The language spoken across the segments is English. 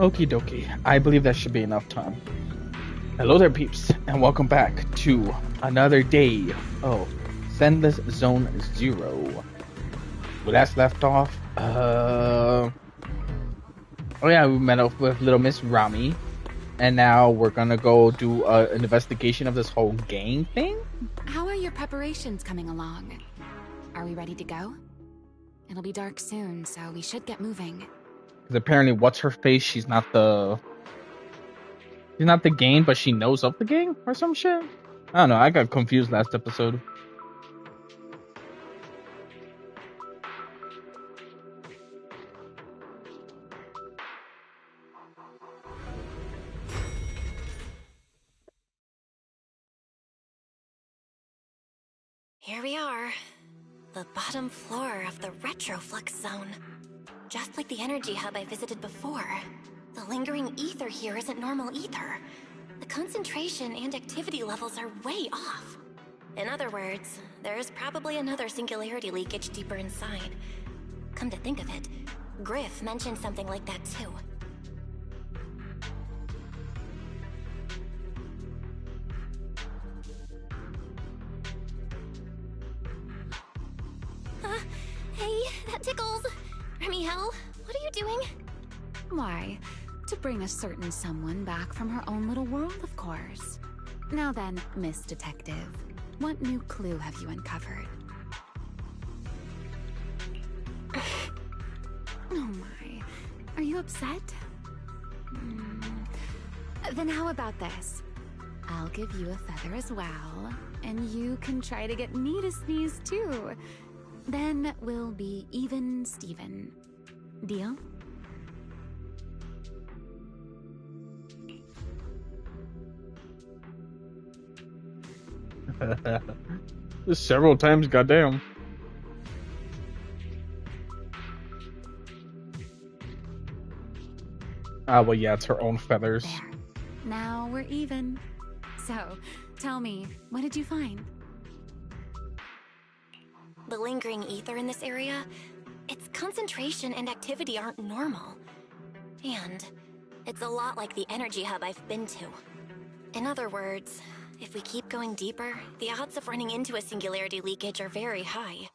Okie dokie. I believe that should be enough time. Hello there, peeps, and welcome back to another day of Zenless Zone Zero. We last left off, oh yeah, we met up with Little Miss Rami, and now we're gonna go do an investigation of this whole gang thing? How are your preparations coming along? Are we ready to go? It'll be dark soon, so we should get moving. Because apparently, what's her face? She's not the gang, but she knows of the gang or some shit. I don't know. I got confused last episode. Here we are. The bottom floor of the Retroflux zone. Just like the energy hub I visited before. The lingering ether here isn't normal ether. The concentration and activity levels are way off. In other words, there's probably another singularity leakage deeper inside. Come to think of it, Griff mentioned something like that too. Hey, that tickles. Remiel, what are you doing? Why? To bring a certain someone back from her own little world, of course. Now then, Miss Detective, what new clue have you uncovered? Oh my, are you upset? Then how about this? I'll give you a feather as well, and you can try to get me to sneeze too. Then we'll be even Steven. Deal? Just several times, goddamn. Ah, well, yeah, it's her own feathers. There. Now we're even. So, tell me, what did you find? The lingering ether in this area, its concentration and activity aren't normal. And it's a lot like the energy hub I've been to. In other words, if we keep going deeper, the odds of running into a singularity leakage are very high.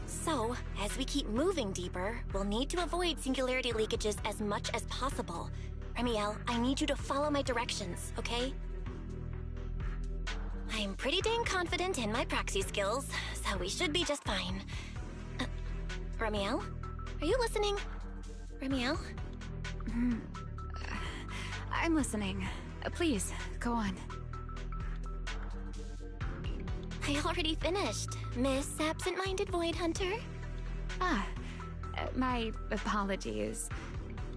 So, as we keep moving deeper, we'll need to avoid singularity leakages as much as possible. Remiel, I need you to follow my directions, okay? I'm pretty dang confident in my proxy skills, so we should be just fine. Remiel? Are you listening? Remiel? I'm listening. Please, go on. I already finished, Miss Absent-Minded Void Hunter. My apologies.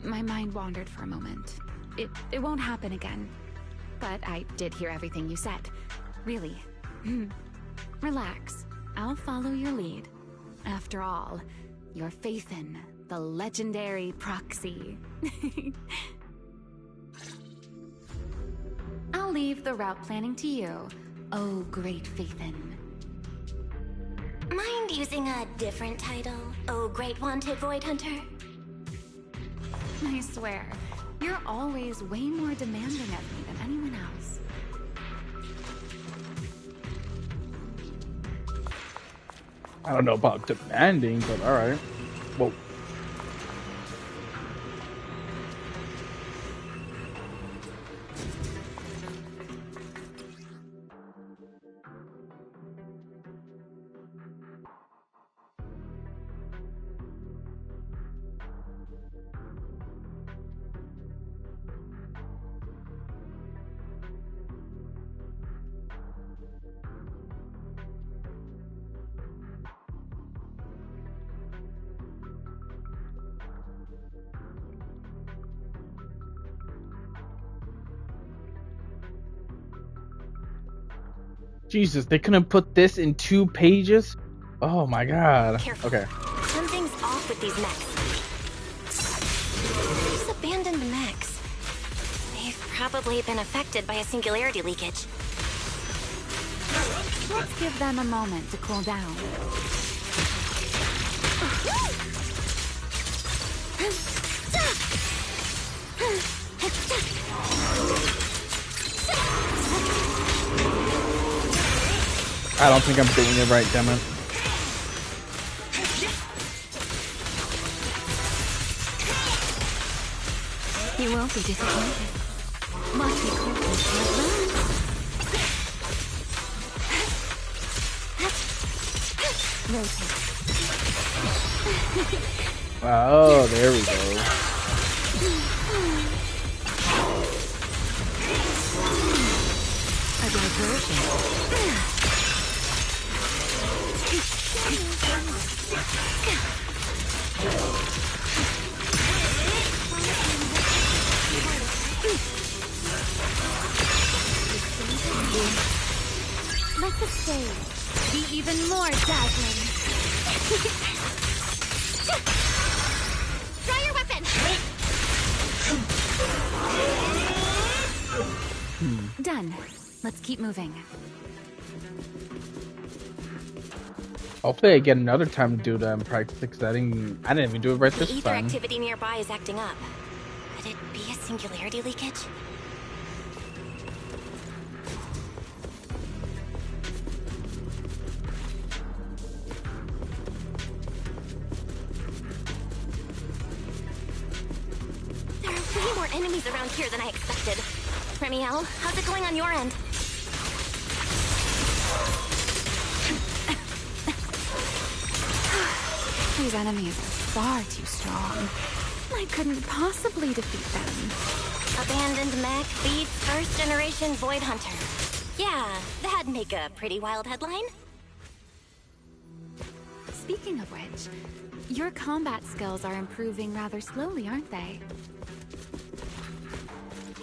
My mind wandered for a moment. It won't happen again. But I did hear everything you said. Really. Relax. I'll follow your lead. After all, your faith in the legendary proxy. I'll leave the route planning to you. Oh, great Faithin. Mind using a different title? Oh, great wanted Void Hunter? I swear, you're always way more demanding of me than anyone else. I don't know about demanding, but alright. Whoa. Jesus, they couldn't put this in 2 pages? Oh my god. Careful. Okay. Something's off with these mechs. These abandoned mechs. They've probably been affected by a singularity leakage. Let's give them a moment to cool down. I don't think I'm doing it right, damn it. You won't be disappointed. Watch me quickly rotate. Oh, there we go. A diversion. Let the stage be even more dazzling. Try your weapon! Done. Let's keep moving. Hopefully I get another time to do that in practice, because I didn't even do it right this The ether time. activity nearby is acting up. Could it be a singularity leakage? There are way more enemies around here than I expected. Remiel, how's it going on your end? These enemies are far too strong. I couldn't possibly defeat them. Abandoned mech beats first generation Void Hunter. Yeah, that'd make a pretty wild headline. Speaking of which, your combat skills are improving rather slowly, aren't they?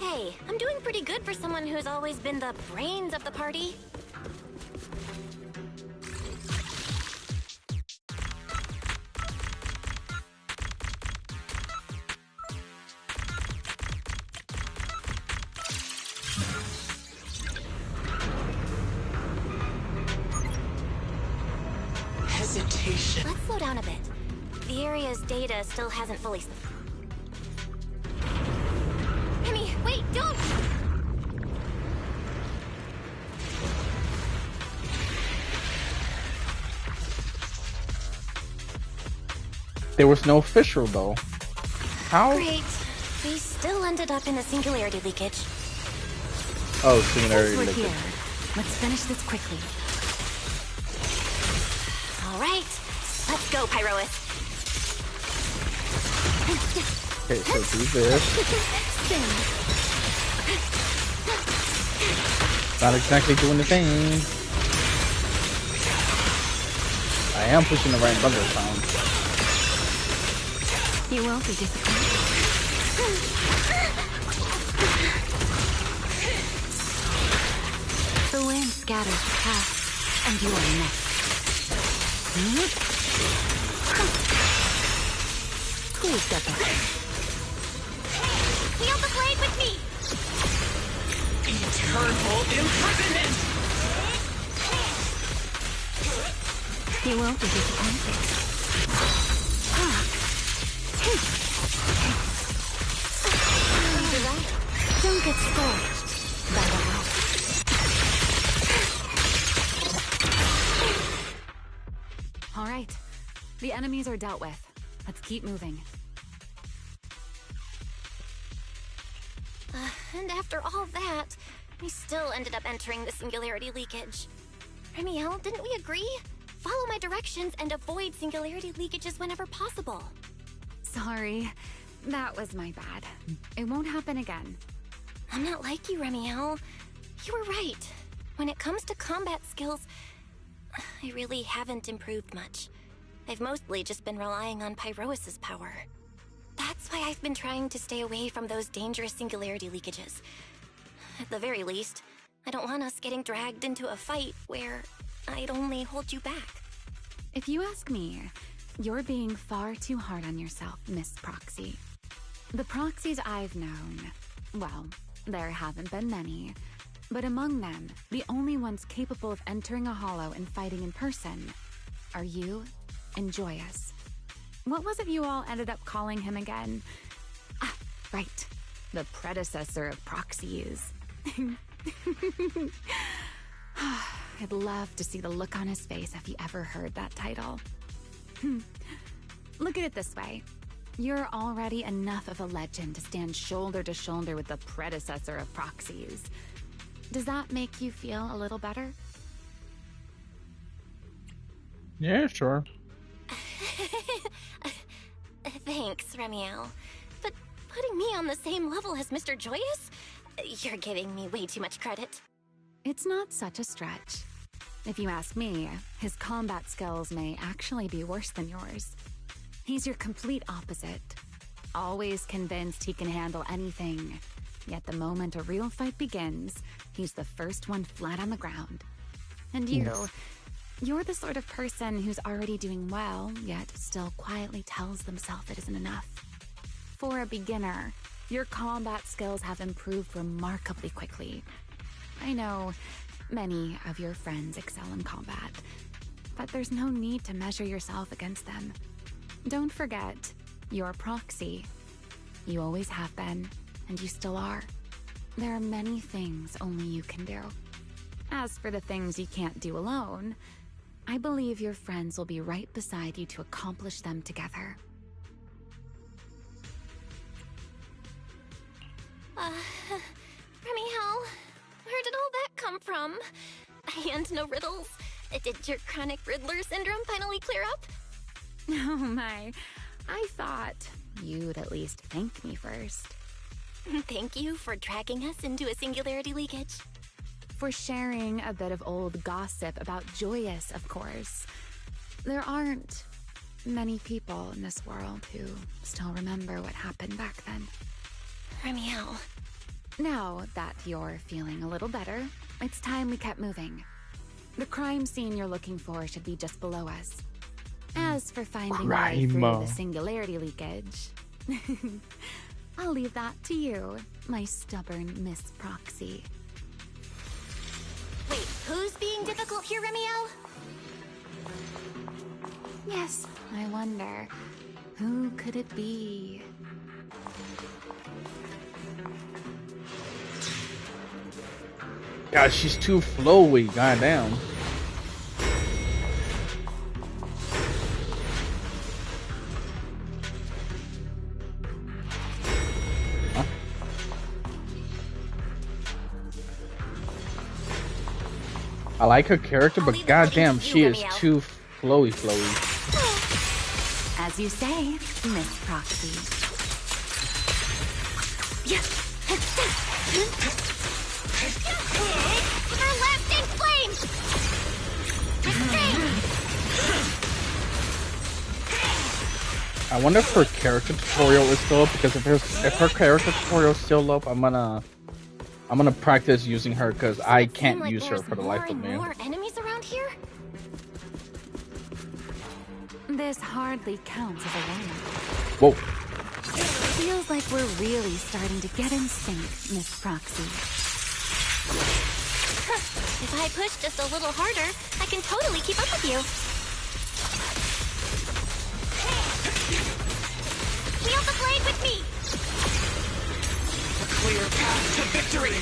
Hey, I'm doing pretty good for someone who's always been the brains of the party. Hesitation. Let's slow down a bit. The area's data still hasn't fully... Remy, wait, don't! There was no fissure though. How? Great. We still ended up in the singularity leakage. Oh, singularity We're leakage. here. Let's finish this quickly. All right, let's go, Pyrois. Okay, so do this. Spin. Not exactly doing the thing. I am pushing the right button this time. You won't be disappointed. The wind scatters the path, and you are next. Please step back. Feel the blade with me! Eternal imprisonment! You won't be disappointed. Don't get scorched by the light. All right, the enemies are dealt with. Let's keep moving. And after all that, we still ended up entering the singularity leakage. Remiel, didn't we agree? Follow my directions and avoid singularity leakages whenever possible. Sorry, that was my bad. It won't happen again. I'm not like you, Remiel. You were right. When it comes to combat skills, I really haven't improved much. I've mostly just been relying on Pyrois's power. That's why I've been trying to stay away from those dangerous singularity leakages. At the very least, I don't want us getting dragged into a fight where I'd only hold you back. If you ask me, you're being far too hard on yourself, Miss Proxy. The proxies I've known, well, there haven't been many, but among them, the only ones capable of entering a hollow and fighting in person are you and Joyous. What was it you all ended up calling him again? Ah, right. the predecessor of proxies. I'd love to see the look on his face if he ever heard that title. Look at it this way. You're already enough of a legend to stand shoulder to shoulder with the predecessor of proxies. Does that make you feel a little better? Yeah, sure. Thanks, Remiel. But putting me on the same level as Mr. Joyous? You're giving me way too much credit. It's not such a stretch. If you ask me, his combat skills may actually be worse than yours. He's your complete opposite. Always convinced he can handle anything. Yet the moment a real fight begins, he's the first one flat on the ground. And you're the sort of person who's already doing well, yet still quietly tells themselves it isn't enough. For a beginner, your combat skills have improved remarkably quickly. I know many of your friends excel in combat, but there's no need to measure yourself against them. Don't forget, you're a proxy. You always have been, and you still are. There are many things only you can do. As for the things you can't do alone, I believe your friends will be right beside you to accomplish them together. Remiel, where did all that come from? And no riddles. Did your chronic Riddler syndrome finally clear up? Oh my, I thought you'd at least thank me first. Thank you for dragging us into a singularity leakage. For sharing a bit of old gossip about Joyous, of course. There aren't many people in this world who still remember what happened back then. Remiel. Now that you're feeling a little better, it's time we kept moving. The crime scene you're looking for should be just below us. As for finding a way through the singularity leakage, I'll leave that to you, my stubborn Miss Proxy. Wait, who's being difficult here, Remiel? Yes, I wonder, who could it be? God, she's too flowy, goddamn. Huh? I like her character, but goddamn, she is too flowy. As you say, Miss Proxy. Everlasting flame! I wonder if her character tutorial is still up, because if her character tutorial is still up, I'm gonna practice using her, because I can't use her for the life of me. More enemies around here? This hardly counts as a warning. Whoa. Feels like we're really starting to get in sync, Miss Proxy. If I push just a little harder, I can totally keep up with you. Wield the blade with me! A clear path to victory!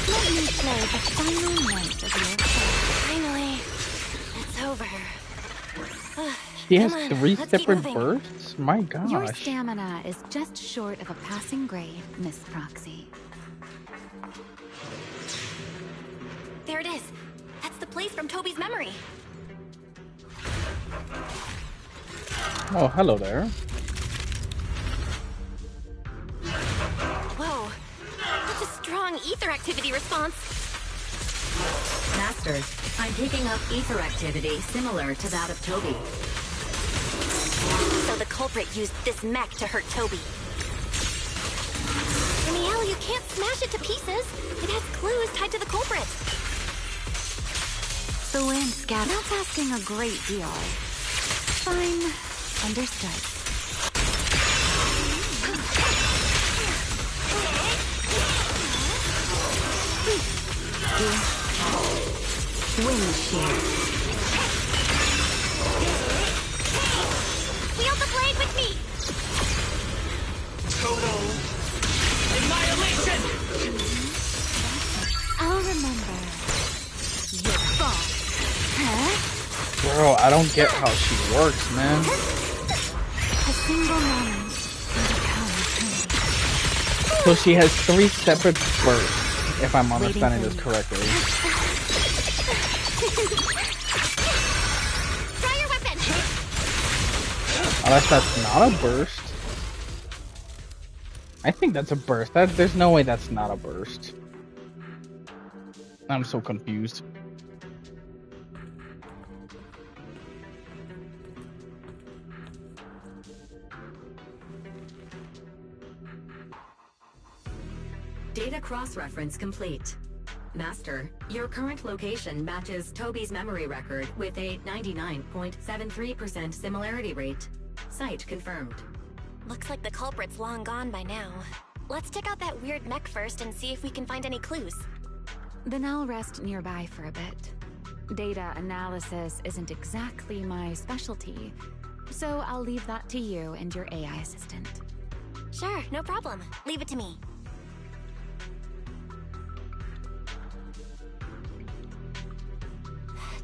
Let me play the final note of your Finally, it's over. She has Come on, 3 let's keep separate moving. bursts? My gosh. Your stamina is just short of a passing grade, Miss Proxy. There it is. That's the place from Toby's memory. Oh, hello there. Whoa, that's a strong ether activity response. Master, I'm picking up ether activity similar to that of Toby. So the culprit used this mech to hurt Toby. Remiel, you can't smash it to pieces. It has clues tied to the culprit. The wind scatters. That's asking a great deal. Fine. Understood. Wind shear. Wield the blade with me! Total annihilation! I'll remember. Your fault. Huh? Bro, I don't get how she works, man. A single moment can become eternity. So she has 3 separate bursts, if I'm understanding this correctly. Try your weapon! Unless that's not a burst. I think that's a burst. There's no way that's not a burst. I'm so confused. Data cross-reference complete. Master, your current location matches Toby's memory record with a 99.73% similarity rate. Site confirmed. Looks like the culprit's long gone by now. Let's check out that weird mech first and see if we can find any clues. Then I'll rest nearby for a bit. Data analysis isn't exactly my specialty, so I'll leave that to you and your AI assistant. Sure, no problem. Leave it to me.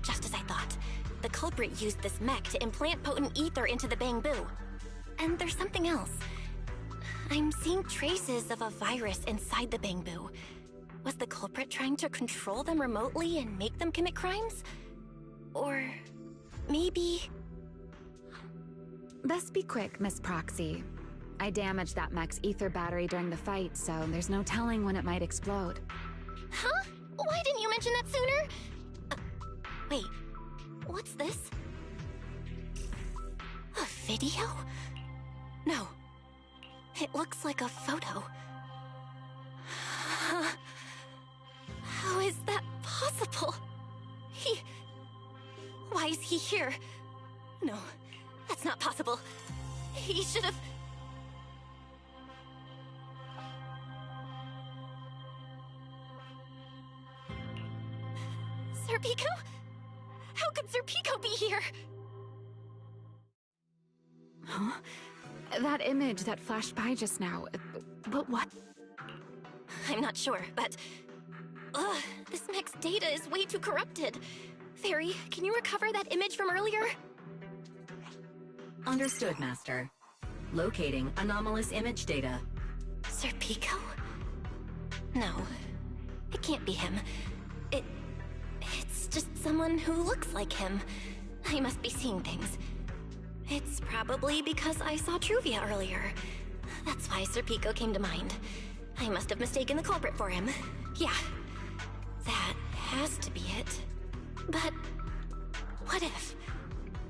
Just as I thought. The culprit used this mech to implant potent ether into the Bangbu. And there's something else. I'm seeing traces of a virus inside the Bangbu. Was the culprit trying to control them remotely and make them commit crimes? Or maybe... Best be quick, Miss Proxy. I damaged that mech's ether battery during the fight, so there's no telling when it might explode. Huh? Why didn't you mention that sooner? Wait, what's this? A video? No. It looks like a photo. How is that possible? Why is he here? No, that's not possible. He should have... Sir Pico? How could Sir Pico be here? Huh? That image that flashed by just now. But what? I'm not sure, but... this mech's data is way too corrupted. Fairy, can you recover that image from earlier? Understood, Master. Locating anomalous image data. Sir Pico? No, it can't be him. It's just someone who looks like him. I must be seeing things. It's probably because I saw Truvia earlier. That's why Sir Pico came to mind. I must have mistaken the culprit for him. Yeah, that has to be it. But what if?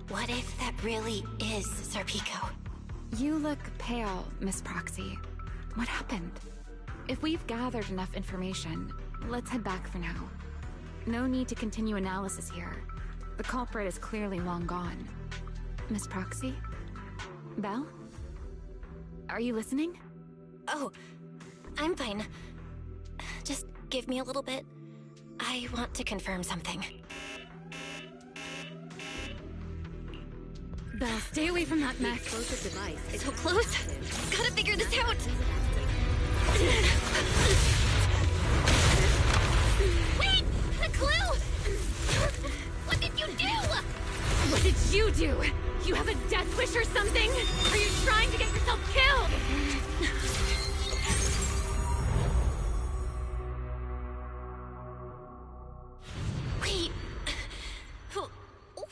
What if that really is Sir Pico? You look pale, Miss Proxy. What happened? If we've gathered enough information, let's head back for now. No need to continue analysis here. The culprit is clearly long gone. Miss Proxy? Belle? Are you listening? Oh, I'm fine. Just give me a little bit. I want to confirm something. Belle, stay away from that mech. Explosive device is So close. Gotta figure this out. Wait! A clue! What did you do? What did you do? You have a death wish or something? Are you trying to get yourself killed? Wait.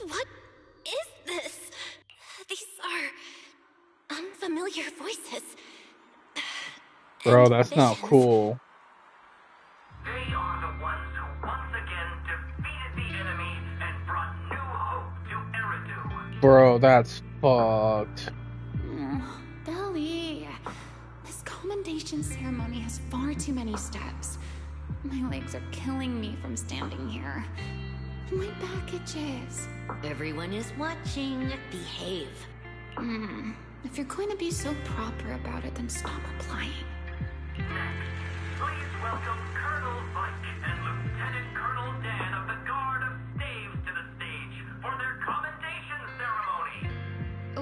What is this? These are unfamiliar voices. Bro, And that's not visions. cool. They are the ones who once again defeated the enemy and brought new hope to Eridu. Bro, that's fucked. Belly. This commendation ceremony has far too many steps. My legs are killing me from standing here. My back itches. Everyone is watching. Behave. If you're going to be so proper about it, then stop replying. Next, please welcome Colonel Vike and Lieutenant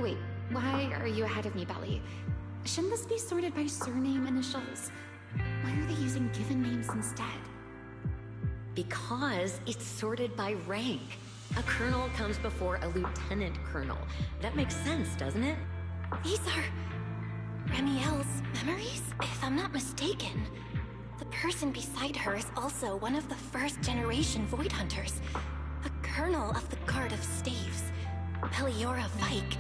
wait, why are you ahead of me, Belly? Shouldn't this be sorted by surname initials? Why are they using given names instead? Because it's sorted by rank. A colonel comes before a lieutenant colonel. That makes sense, doesn't it? These are Remiel's memories? If I'm not mistaken, the person beside her is also one of the first-generation Void Hunters. A colonel of the Guard of Staves, Peliora Vike.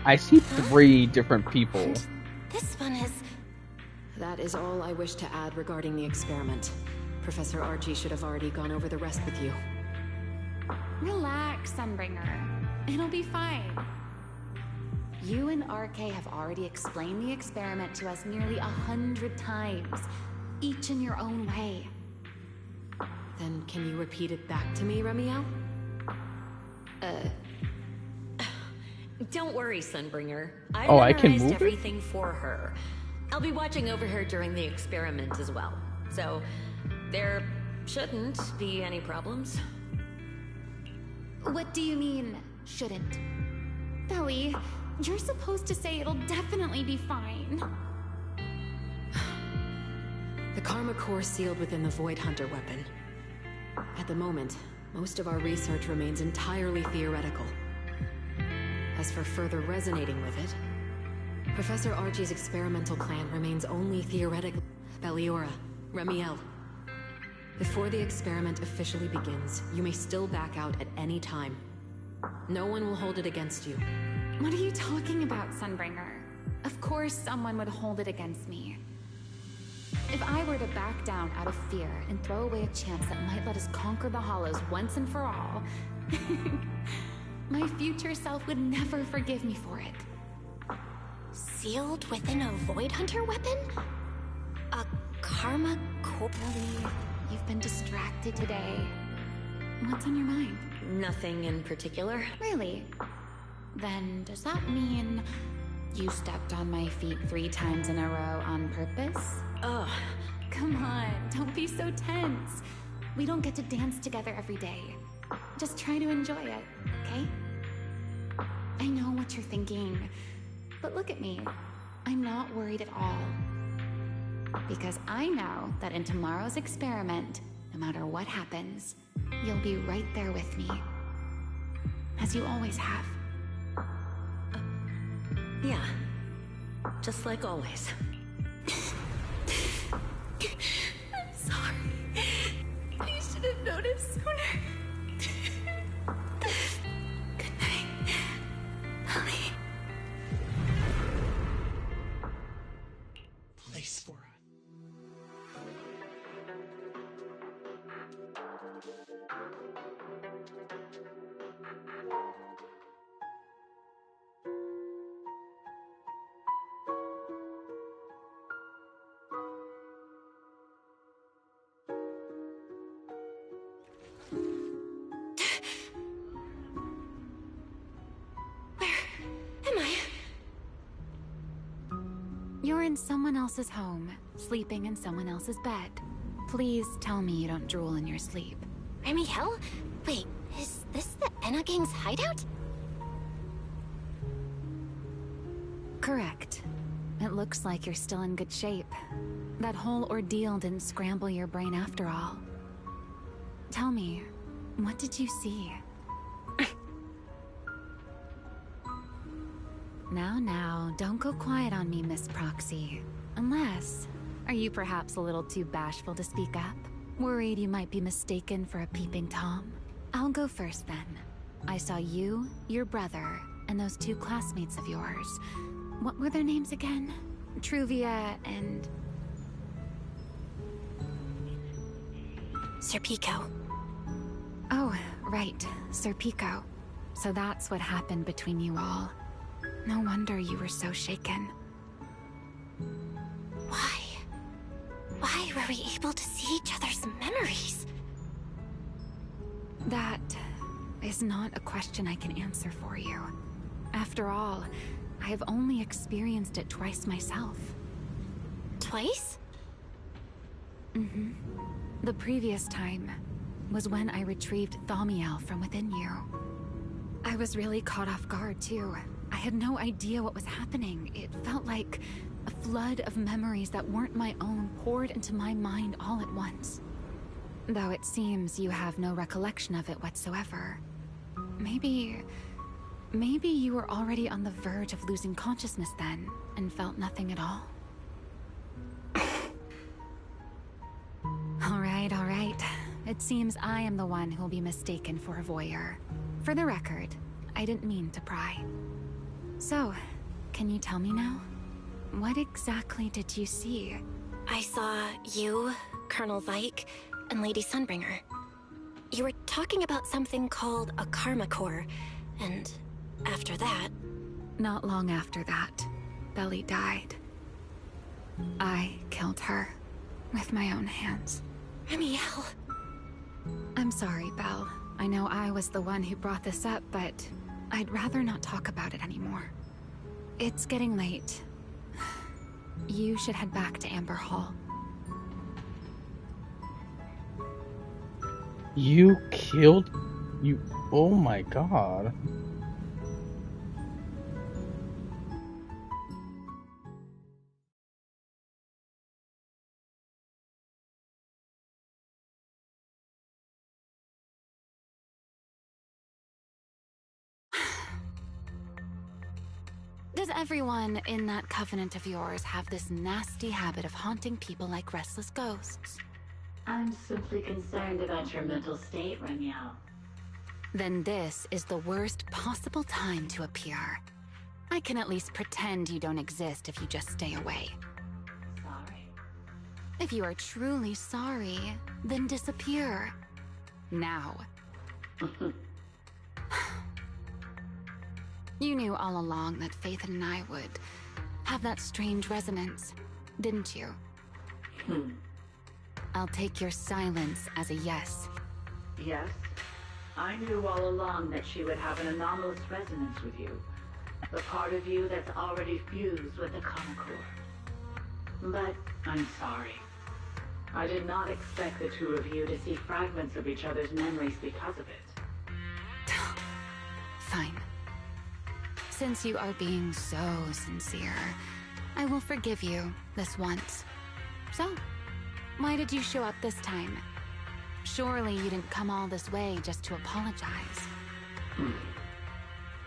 I see 3 different people. And this one is... That is all I wish to add regarding the experiment. Professor Archie should have already gone over the rest with you. Relax, Sunbringer. It'll be fine. You and RK have already explained the experiment to us nearly 100 times, each in your own way. Then can you repeat it back to me, Remiel? Don't worry, Sunbringer. Oh, I can memorized move it? everything for her. I'll be watching over her during the experiment as well. So, there shouldn't be any problems. What do you mean, shouldn't? Belly, you're supposed to say it'll definitely be fine. The Karma Core sealed within the Void Hunter weapon. At the moment, most of our research remains entirely theoretical. As for further resonating with it, Professor Archie's experimental plan remains only theoretical. Peliora, Remiel. Before the experiment officially begins, you may still back out at any time. No one will hold it against you. What are you talking about, Sunbringer? Of course someone would hold it against me. If I were to back down out of fear and throw away a chance that might let us conquer the Hollows once and for all, my future self would never forgive me for it. Sealed within a Void Hunter weapon? A Karma Core? Belly, you've been distracted today. What's on your mind? Nothing in particular. Really? Then does that mean you stepped on my feet 3 times in a row on purpose? Ugh. Come on, don't be so tense. We don't get to dance together every day. Just try to enjoy it, okay? I know what you're thinking, but look at me. I'm not worried at all. Because I know that in tomorrow's experiment, no matter what happens, you'll be right there with me. As you always have. Yeah. Just like always. I'm sorry. You should have noticed sooner. Good night, Polly. Place for us. Am I? You're in someone else's home, sleeping in someone else's bed. Please tell me you don't drool in your sleep. Remiel? Wait, is this the Enna Gang's hideout? Correct. It looks like you're still in good shape. That whole ordeal didn't scramble your brain after all. Tell me, what did you see? Now, don't go quiet on me, Miss Proxy. Unless, are you perhaps a little too bashful to speak up? Worried you might be mistaken for a peeping Tom? I'll go first then. I saw you, your brother, and those 2 classmates of yours. What were their names again? Truvia and... Sir Pico. Oh, right, Sir Pico. So that's what happened between you all. No wonder you were so shaken. Why? Why were we able to see each other's memories? That is not a question I can answer for you. After all, I have only experienced it twice myself. Twice? Mm-hmm. The previous time was when I retrieved Thaumiel from within you. I was really caught off guard, too. I had no idea what was happening. It felt like a flood of memories that weren't my own poured into my mind all at once. Though it seems you have no recollection of it whatsoever. Maybe you were already on the verge of losing consciousness then, and felt nothing at all? Alright. It seems I am the one who'll be mistaken for a voyeur. For the record, I didn't mean to pry. So, can you tell me now? What exactly did you see? I saw you, Colonel Vike, and Lady Sunbringer. You were talking about something called a karma core, and after that... Not long after that, Belly died. I killed her with my own hands. Remiel. I'm sorry, Belle. I know I was the one who brought this up, but I'd rather not talk about it anymore. It's getting late. You should head back to Amber Hall. You killed... you... Oh my god. Does everyone in that covenant of yours have this nasty habit of haunting people like restless ghosts? I'm simply concerned about your mental state, Remiel. Then this is the worst possible time to appear. I can at least pretend you don't exist if you just stay away. Sorry. If you are truly sorry, then disappear. Now. You knew all along that Faith and I would have that strange resonance, didn't you? I'll take your silence as a yes. Yes. I knew all along that she would have an anomalous resonance with you. The part of you that's already fused with the karma core. But I'm sorry. I did not expect the two of you to see fragments of each other's memories because of it. Fine. Since you are being so sincere, I will forgive you this once. So, why did you show up this time? Surely you didn't come all this way just to apologize.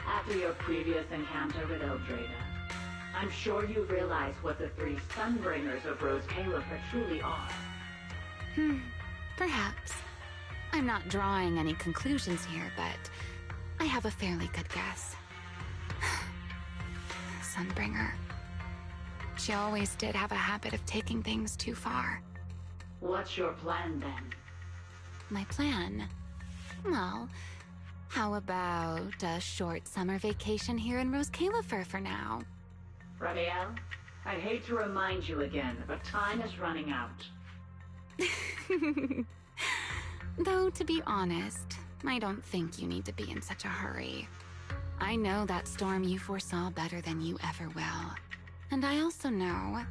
After your previous encounter with Eldrada, I'm sure you realize what the three Sunbringers of Rose Califer truly are. Perhaps. I'm not drawing any conclusions here, but I have a fairly good guess. Sunbringer. She always did have a habit of taking things too far. What's your plan then? My plan? Well, how about a short summer vacation here in Rose Califer for now? Remiel, I hate to remind you again, but time is running out. Though, to be honest, I don't think you need to be in such a hurry. I know that storm you foresaw better than you ever will. And I also know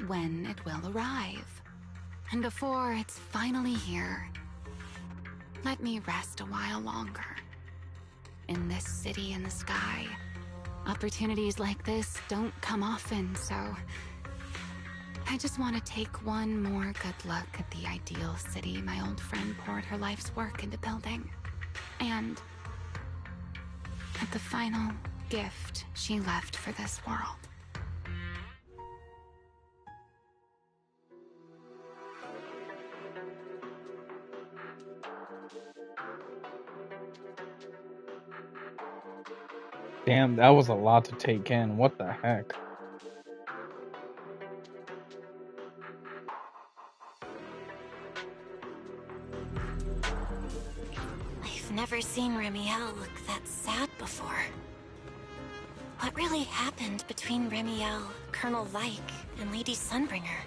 when it will arrive. And before it's finally here, let me rest a while longer. In this city in the sky, opportunities like this don't come often, so I just want to take one more good look at the ideal city my old friend poured her life's work into building. And at the final gift she left for this world. Damn, that was a lot to take in. What the heck? I've never seen Remiel look that sad before. What really happened between Remiel, Colonel Vike, and Lady Sunbringer?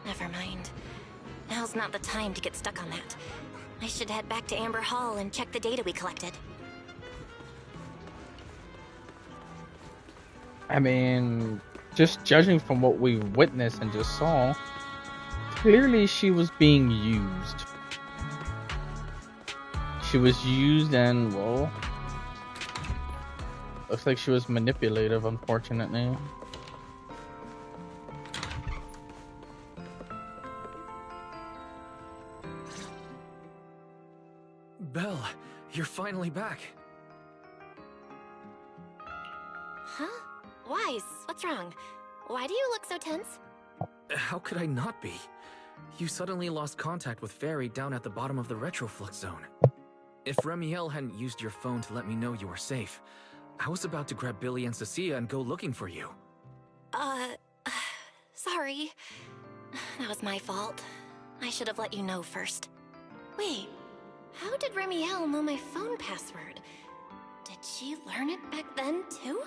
Never mind. Now's not the time to get stuck on that. I should head back to Amber Hall and check the data we collected. I mean, just judging from what we witnessed and just saw, clearly she was being used. She was used and, well, Looks like she was manipulative, unfortunately. Belle, you're finally back. Huh? Wise, what's wrong? Why do you look so tense? How could I not be? You suddenly lost contact with Fairy down at the bottom of the retroflux zone. If Remiel hadn't used your phone to let me know you were safe, I was about to grab Billy and Cecilia and go looking for you. Sorry. That was my fault. I should have let you know first. Wait, how did Remiel know my phone password? Did she learn it back then, too?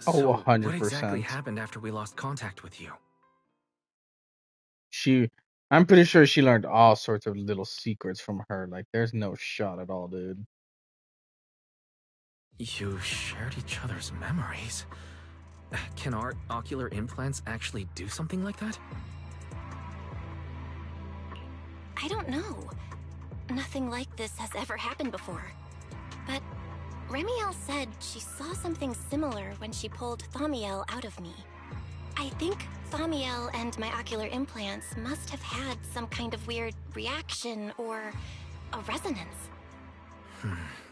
Oh, So, 100%. What exactly happened after we lost contact with you? I'm pretty sure she learned all sorts of little secrets from her. Like, there's no shot at all, dude. You shared each other's memories? Can our ocular implants actually do something like that? I don't know. Nothing like this has ever happened before. But Remiel said she saw something similar when she pulled Thaumiel out of me. I think Thaumiel and my ocular implants must have had some kind of weird reaction or a resonance.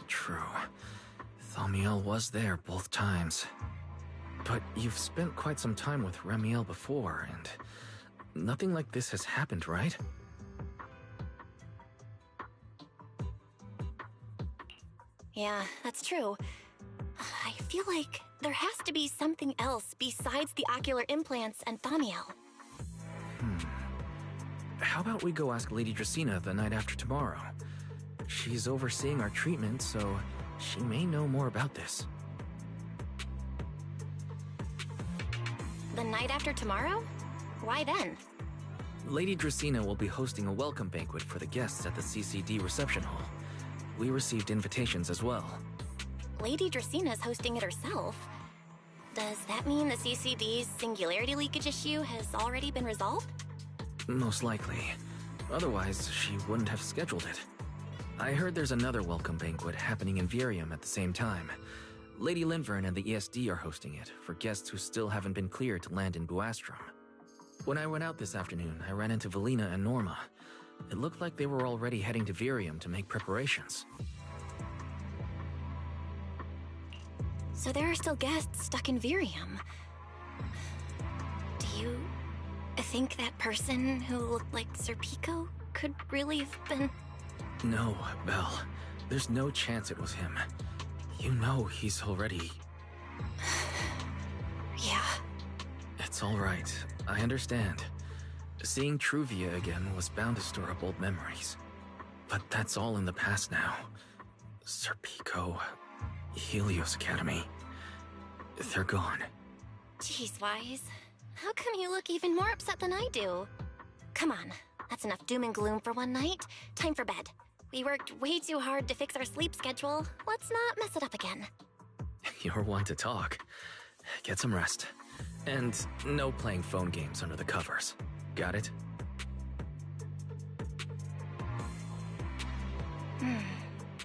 True. Thaumiel was there both times. But you've spent quite some time with Remiel before, and nothing like this has happened, right? Yeah, that's true. I feel like there has to be something else besides the ocular implants and Thaumiel. How about we go ask Lady Dracena the night after tomorrow? She's overseeing our treatment, so she may know more about this. The night after tomorrow? Why then? Lady Dracena will be hosting a welcome banquet for the guests at the CCD reception hall. We received invitations as well. Lady Dracena's hosting it herself. Does that mean the CCD's singularity leakage issue has already been resolved? Most likely. Otherwise, she wouldn't have scheduled it. I heard there's another welcome banquet happening in Virium at the same time. Lady Linvern and the ESD are hosting it for guests who still haven't been cleared to land in Buastrom. When I went out this afternoon, I ran into Valina and Norma. It looked like they were already heading to Virium to make preparations. So there are still guests stuck in Virium. Do you think that person who looked like Sir Pico could really have been... No, Belle. There's no chance it was him. You know he's already... Yeah. It's all right. I understand. Seeing Truvia again was bound to stir up old memories. But that's all in the past now. Sir Pico, Helios Academy, they're gone. Jeez, Wise. How come you look even more upset than I do? Come on, that's enough doom and gloom for one night. Time for bed. We worked way too hard to fix our sleep schedule. Let's not mess it up again. You're one to talk. Get some rest. And no playing phone games under the covers. Got it?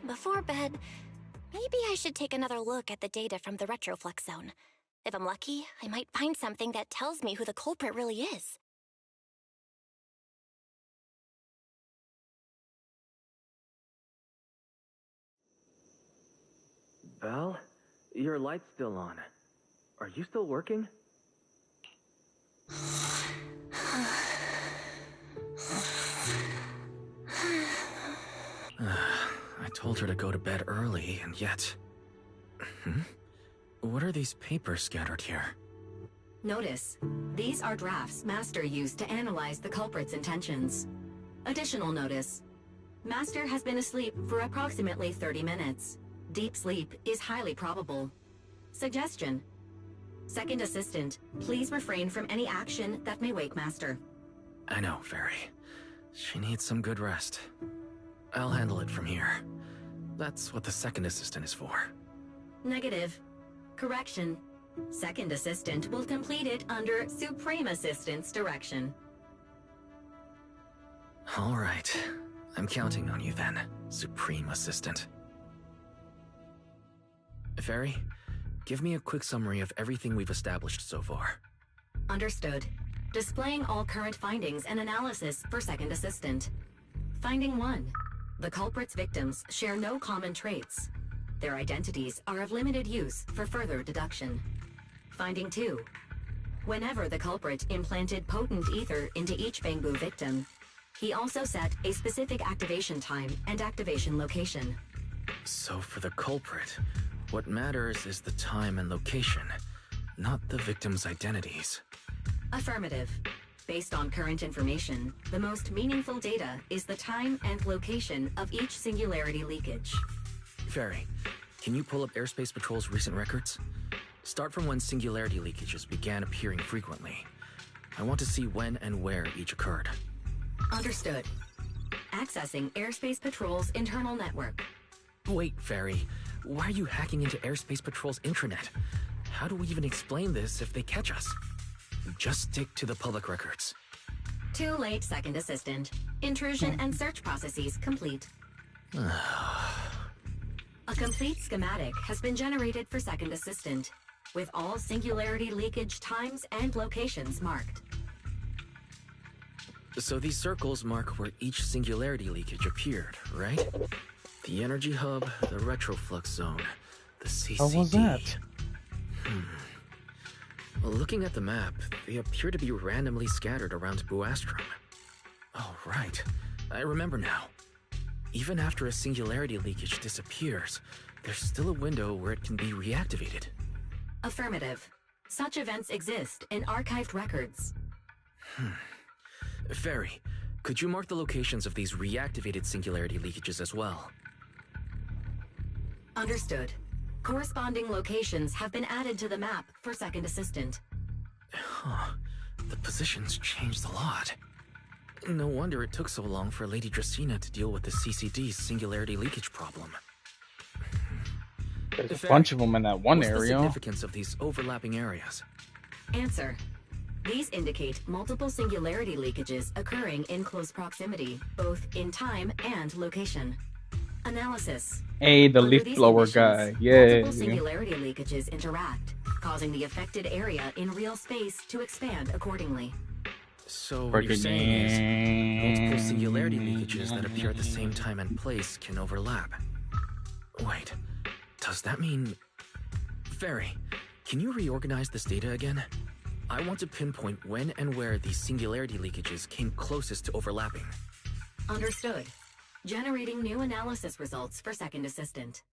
Before bed, maybe I should take another look at the data from the retroflux zone. If I'm lucky, I might find something that tells me who the culprit really is. Belle, your light's still on. Are you still working? I told her to go to bed early, and yet... What are these papers scattered here? Notice, these are drafts Master used to analyze the culprit's intentions. Additional notice, Master has been asleep for approximately 30 minutes. Deep sleep is highly probable. Suggestion. Second Assistant, please refrain from any action that may wake Master. I know, Fairy. She needs some good rest. I'll handle it from here. That's what the Second Assistant is for. Negative. Correction. Second Assistant will complete it under Supreme Assistant's direction. All right. I'm counting on you then, Supreme Assistant. Fairy, Give me a quick summary of everything we've established so far. Understood. Displaying all current findings and analysis for Second Assistant. Finding 1. The culprit's victims share no common traits. Their identities are of limited use for further deduction. Finding 2. Whenever the culprit implanted potent ether into each Bangbu victim, he also set a specific activation time and activation location. So for the culprit, what matters is the time and location, not the victims' identities. Affirmative. Based on current information, the most meaningful data is the time and location of each singularity leakage. Ferry, can you pull up Airspace Patrol's recent records? Start from when singularity leakages began appearing frequently. I want to see when and where each occurred. Understood. Accessing Airspace Patrol's internal network. Wait, Ferry. Why are you hacking into Airspace Patrol's intranet? How do we even explain this if they catch us? Just stick to the public records. Too late, Second Assistant. Intrusion and search processes complete. A complete schematic has been generated for Second Assistant, with all singularity leakage times and locations marked. So these circles mark where each singularity leakage appeared, right? The energy hub, the retroflux zone, the CCD. How was that? Well, looking at the map, they appear to be randomly scattered around Buastrom. Oh, right. I remember now. Even after a singularity leakage disappears, there's still a window where it can be reactivated. Affirmative. Such events exist in archived records. Ferry, could you mark the locations of these reactivated singularity leakages as well? Understood. Corresponding locations have been added to the map for Second Assistant. The positions changed a lot. No wonder it took so long for Lady Dracena to deal with the CCD's singularity leakage problem. There's a bunch of them in that one What's area. the significance of these overlapping areas? Answer. These indicate multiple singularity leakages occurring in close proximity, both in time and location. Analysis. Hey, the Under leaf these blower conditions, guy. Yeah. Multiple singularity leakages interact, causing the affected area in real space to expand accordingly. So what you're saying is, multiple singularity leakages that appear at the same time and place can overlap. Wait, does that mean... Ferry, can you reorganize this data again? I want to pinpoint when and where these singularity leakages came closest to overlapping. Understood. Generating new analysis results for Second Assistant.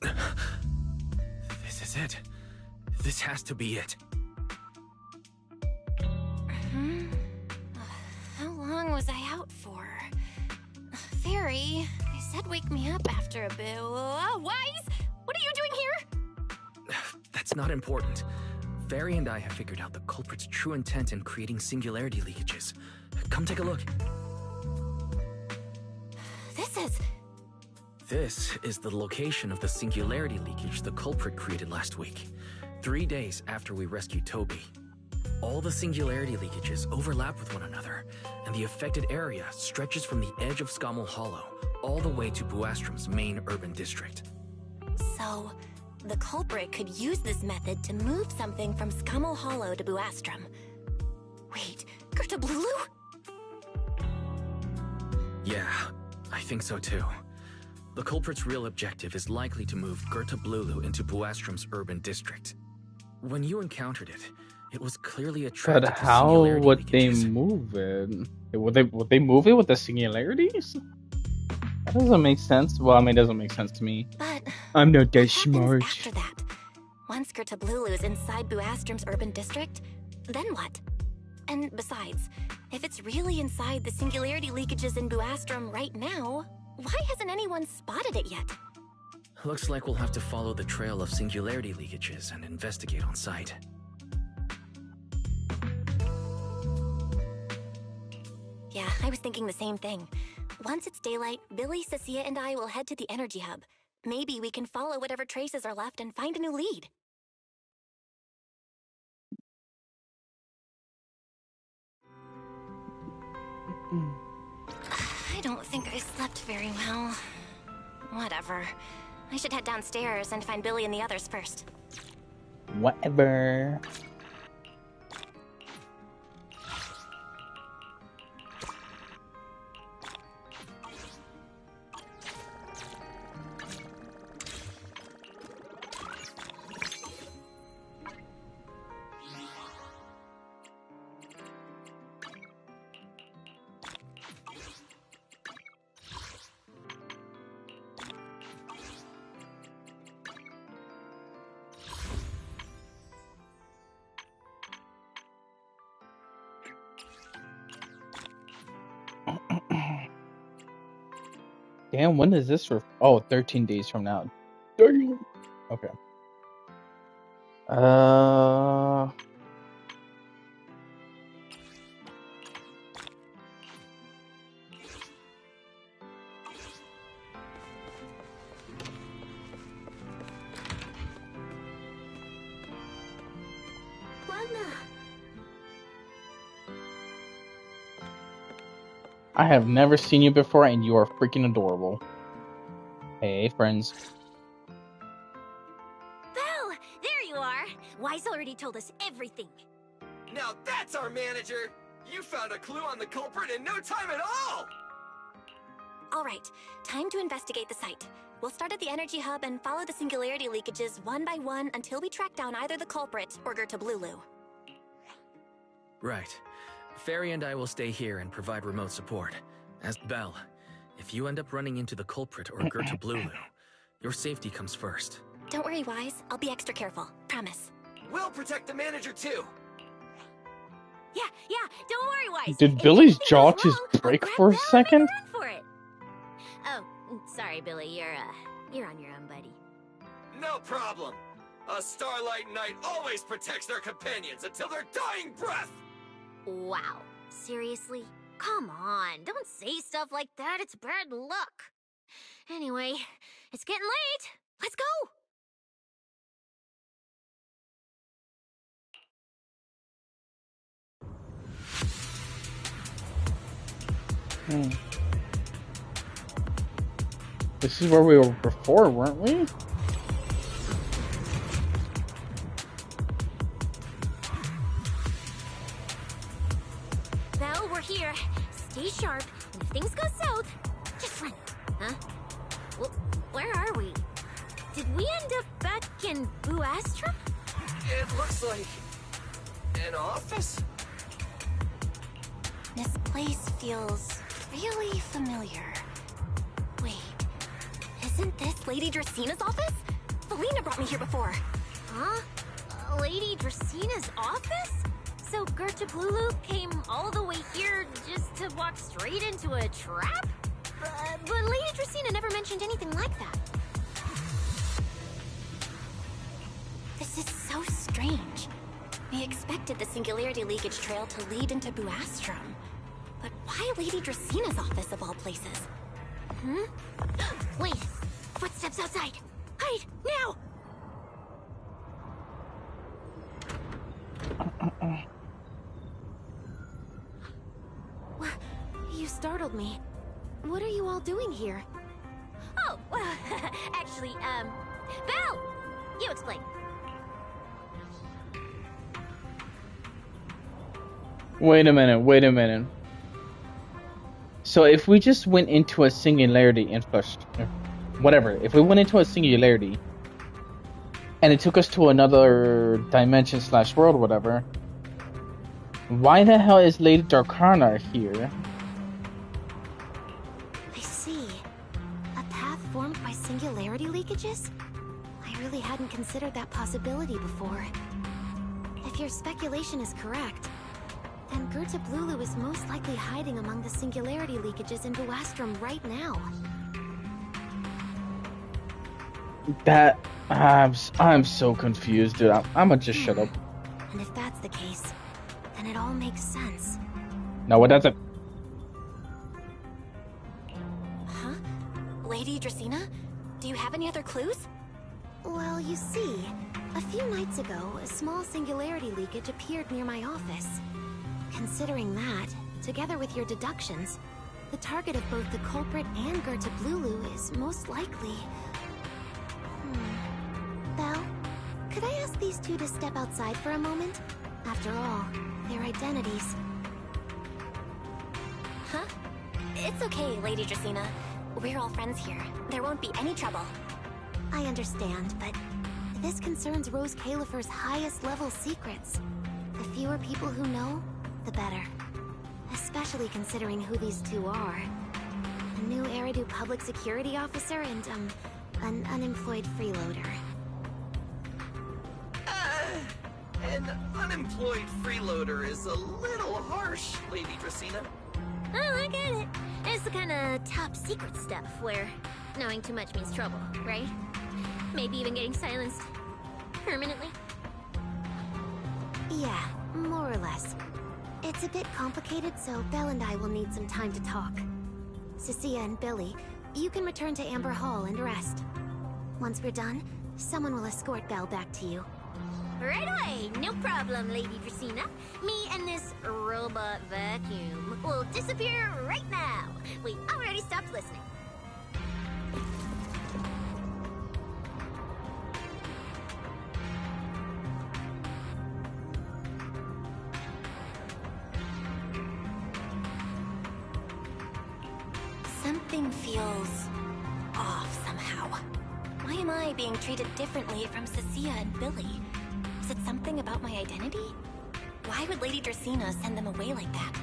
This is it. This has to be it. How long was I out for? Fairy, I said wake me up after a bit. Wise? What are you doing here? That's not important. Fairy and I have figured out the culprit's true intent in creating singularity leakages. Come take a look. This is the location of the singularity leakage the culprit created last week, 3 days after we rescued Toby. All the singularity leakages overlap with one another, and the affected area stretches from the edge of Scommel Hollow all the way to Buastrom's main urban district. So, the culprit could use this method to move something from Scommel Hollow to Buastrom. Wait, Gerta Blulu? Yeah, I think so too. The culprit's real objective is likely to move Gerta Blulu into Buastrom's urban district. When you encountered it, it was clearly attracted But to how singularity would they leakages. move it? Would they move it with the singularities? That doesn't make sense. Well, I mean, it doesn't make sense to me. But I'm not what that happens smart. after that? Once Gerta Blulu is inside Buastrom's urban district, then what? And besides, if it's really inside the singularity leakages in Buastrom right now, why hasn't anyone spotted it yet? Looks like we'll have to follow the trail of singularity leakages and investigate on site. Yeah, I was thinking the same thing. Once it's daylight, Billy, Cecilia, and I will head to the energy hub. Maybe we can follow whatever traces are left and find a new lead. I don't think I slept very well. Whatever. I should head downstairs and find Billy and the others first. Whatever. Damn, when is this for? Oh, 13 days from now. Damn. Okay. I have never seen you before, and you are freaking adorable. Hey, friends. Belle, there you are. Wise already told us everything. Now that's our manager! You found a clue on the culprit in no time at all! All right, time to investigate the site. We'll start at the energy hub and follow the singularity leakages one by one until we track down either the culprit or Gertablulu. Right. Fairy and I will stay here and provide remote support. As Belle, if you end up running into the culprit or Gertablulu, your safety comes first. Don't worry, Wise. I'll be extra careful. Promise. We'll protect the manager too! Yeah, don't worry, Wise. Did If Billy's anything jaw goes just wrong, I'll break grab for a Belle and second? run for it. Oh, sorry, Billy. You're on your own, buddy. No problem! A Starlight Knight always protects their companions until their dying breath! Wow. Seriously? Come on, don't say stuff like that. It's bad luck. Anyway, it's getting late. Let's go! This is where we were before, weren't we? Belle, we're here. Stay sharp, and if things go south, just run. Huh? Where are we? Did we end up back in Buastrum? It looks like... an office? This place feels really familiar. Wait, isn't this Lady Dracina's office? Felina brought me here before. Huh? Lady Dracina's office? So Gertablulu came all the way here just to walk straight into a trap? But Lady Dracina never mentioned anything like that. This is so strange. We expected the singularity leakage trail to lead into Buastrum. But why Lady Dracina's office of all places? Wait, footsteps outside. Hide, now! You startled me. What are you all doing here? Oh, actually, Belle! You explain. Wait a minute. So if we just went into a singularity and flushed, whatever, if we went into a singularity and it took us to another dimension / world, whatever, why the hell is Lady Darkana here? I see. A path formed by singularity leakages? I really hadn't considered that possibility before. If your speculation is correct, then Gertablulu is most likely hiding among the singularity leakages in Buastrum right now. That... I'm so confused, dude. I'ma just shut up. And if that's the case, then it all makes sense. No, it doesn't. Huh? Lady Dracina? Do you have any other clues? Well, you see, a few nights ago, a small singularity leakage appeared near my office. Considering that, together with your deductions, the target of both the culprit and Gertablulu is most likely... like these two to step outside for a moment? After all, their identities... Huh? It's okay, Lady Dracaena. We're all friends here. There won't be any trouble. I understand, but this concerns Rose Califer's highest level secrets. The fewer people who know, the better. Especially considering who these two are. A new Eridu public security officer and, an unemployed freeloader. An unemployed freeloader is a little harsh, Lady Dracaena. Oh, I get it. It's the kind of top secret stuff where knowing too much means trouble, right? Maybe even getting silenced permanently? Yeah, more or less. It's a bit complicated, so Belle and I will need some time to talk. Cecilia and Billy, you can return to Amber Hall and rest. Once we're done, someone will escort Belle back to you. Right away, no problem, Lady Dracaena. Me and this robot vacuum will disappear right now. We already stopped listening. Something feels off somehow. Why am I being treated differently from Cecilia and Billy? Is it something about my identity? Why would Lady Dracaena send them away like that?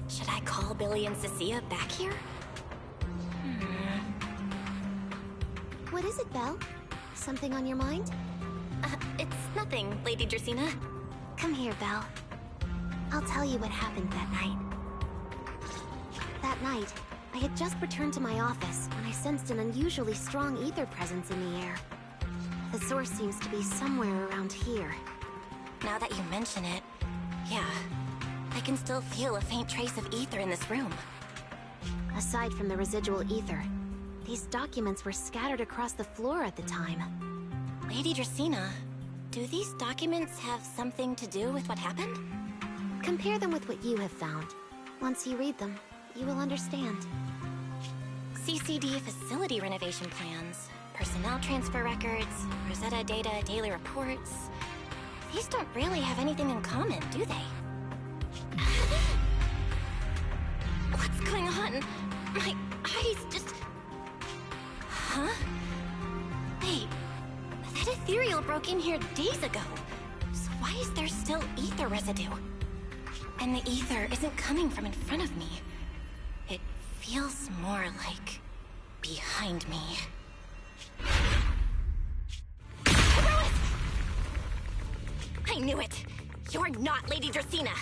Should I call Billy and Cecilia back here? What is it, Belle? Something on your mind? It's nothing, Lady Dracaena. Come here, Belle. I'll tell you what happened that night. That night, I had just returned to my office when I sensed an unusually strong ether presence in the air. The source seems to be somewhere around here. Now that you mention it, yeah, I can still feel a faint trace of ether in this room. Aside from the residual ether, these documents were scattered across the floor at the time. Lady Dracaena, do these documents have something to do with what happened? Compare them with what you have found. Once you read them, you will understand. CCD facility renovation plans, personnel transfer records, Rosetta data, daily reports. These don't really have anything in common, do they? What's going on? My eyes just... Huh? Wait, that ethereal broke in here days ago. So why is there still ether residue? And the ether isn't coming from in front of me. It feels more like behind me. I knew it! You're not Lady Dracaena!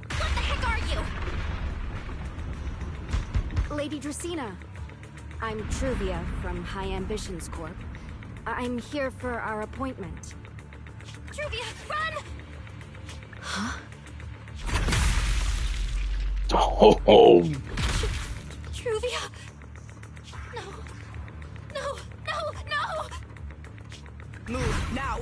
What the heck are you? Lady Dracaena, I'm Truvia from High Ambitions Corp. I'm here for our appointment. Truvia, run! Huh? Oh! Truvia! No. No! No! No! Move, now!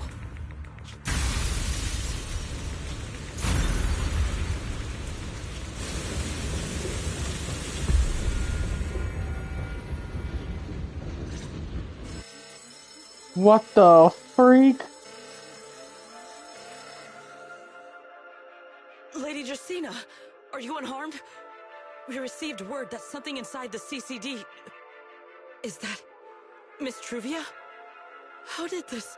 What the freak? Lady Dracaena, are you unharmed? We received word that something inside the CCD... Is that... Miss Truvia? How did this...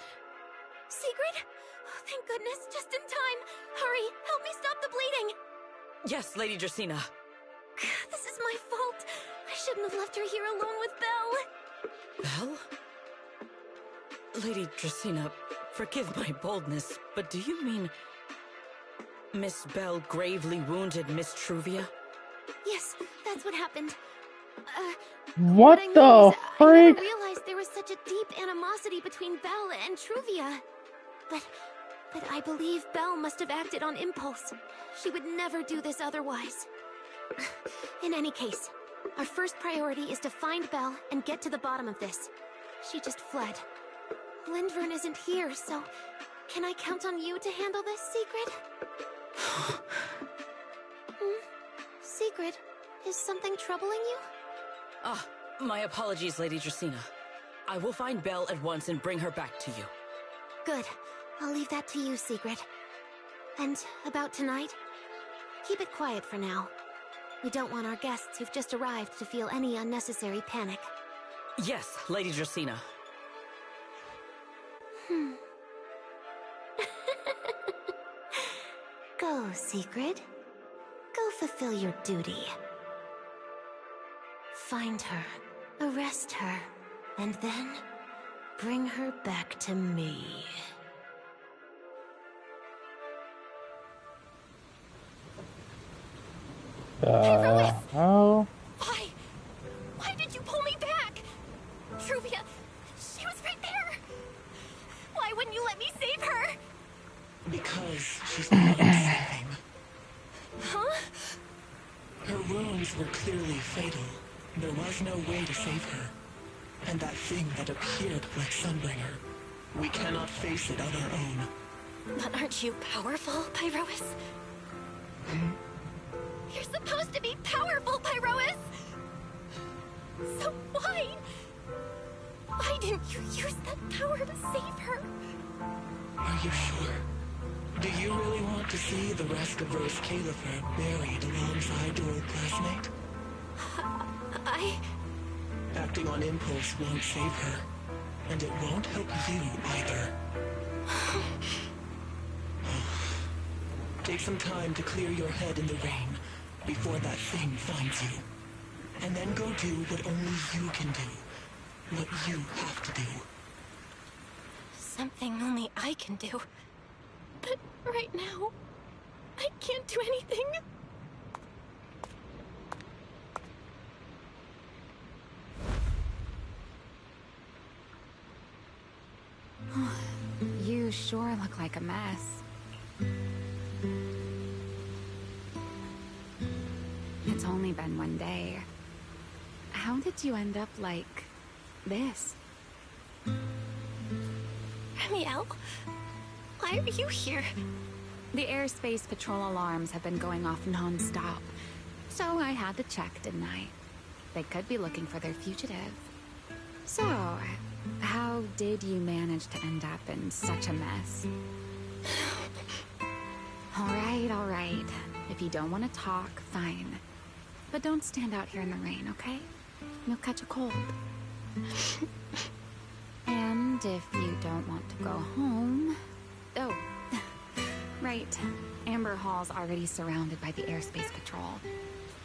Secret? Oh, thank goodness, just in time! Hurry, help me stop the bleeding! Yes, Lady Dracaena. This is my fault. I shouldn't have left her here alone with Belle. Belle? Lady Dracaena, forgive my boldness, but do you mean... Miss Belle gravely wounded Miss Truvia? Yes, that's what happened. What I the I never freak? realized there was such a deep animosity between Belle and Truvia. But I believe Belle must have acted on impulse. She would never do this otherwise. In any case, our first priority is to find Belle and get to the bottom of this. She just fled. Lindvern isn't here, so can I count on you to handle this, Secret? Secret, is something troubling you? Ah, my apologies, Lady Dracaena. I will find Belle at once and bring her back to you. Good. I'll leave that to you, Secret. And about tonight? Keep it quiet for now. We don't want our guests who've just arrived to feel any unnecessary panic. Yes, Lady Dracena. Go, Secret. Go fulfill your duty. Find her, arrest her, and then bring her back to me. Oh. Why? Why did you pull me back? Truvia, she was right there. Why wouldn't you let me save her? Because she's not saving. Huh? Her wounds were clearly fatal. There was no way to save her. And that thing that appeared like Sunbringer, we cannot face it on our own. But aren't you powerful, Pyrois? You're supposed to be powerful, Pyrois! So why? Why didn't you use that power to save her? Are you sure? Do you really want to see the rest of Rose Califer buried alongside your old classmate? Acting on impulse won't save her. And it won't help you either. Take some time to clear your head in the rain before that thing finds you. And then go do what only you can do. What you have to do. Something only I can do. But right now, I can't do anything. You sure look like a mess. It's only been one day. How did you end up like this? Ramiel, why are you here? The airspace patrol alarms have been going off non-stop. So I had to check, didn't I? They could be looking for their fugitive. So, how did you manage to end up in such a mess? All right. If you don't want to talk, fine. But don't stand out here in the rain, okay? You'll catch a cold. And if you don't want to go home... Oh, right. Amber Hall's already surrounded by the airspace patrol.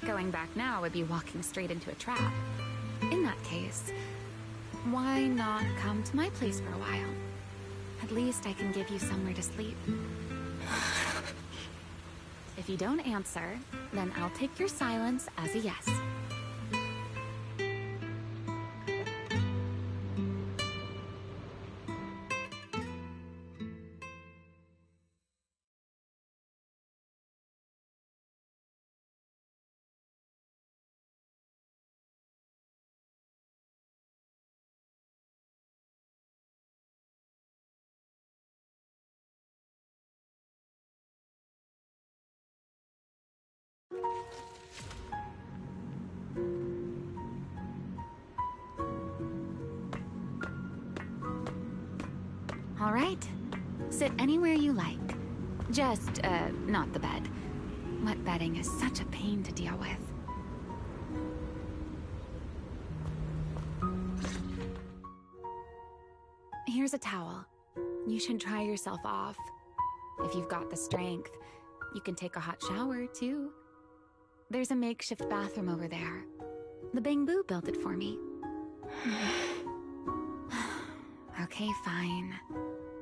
Going back now would be walking straight into a trap. In that case, why not come to my place for a while? At least I can give you somewhere to sleep. If you don't answer, then I'll take your silence as a yes. All right. Sit anywhere you like. Just, not the bed. Wet bedding is such a pain to deal with. Here's a towel. You should dry yourself off. If you've got the strength, you can take a hot shower, too. There's a makeshift bathroom over there. The Bang-Boo built it for me. Okay, fine.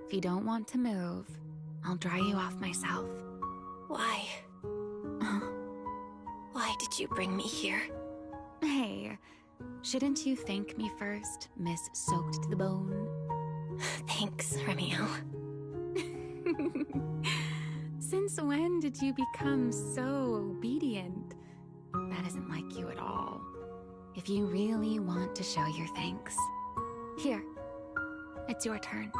If you don't want to move, I'll dry you off myself. Why? Why did you bring me here? Hey, shouldn't you thank me first, Miss Soaked to the Bone? Thanks, Ramiel. Since when did you become so obedient? That isn't like you at all. If you really want to show your thanks. Here, it's your turn.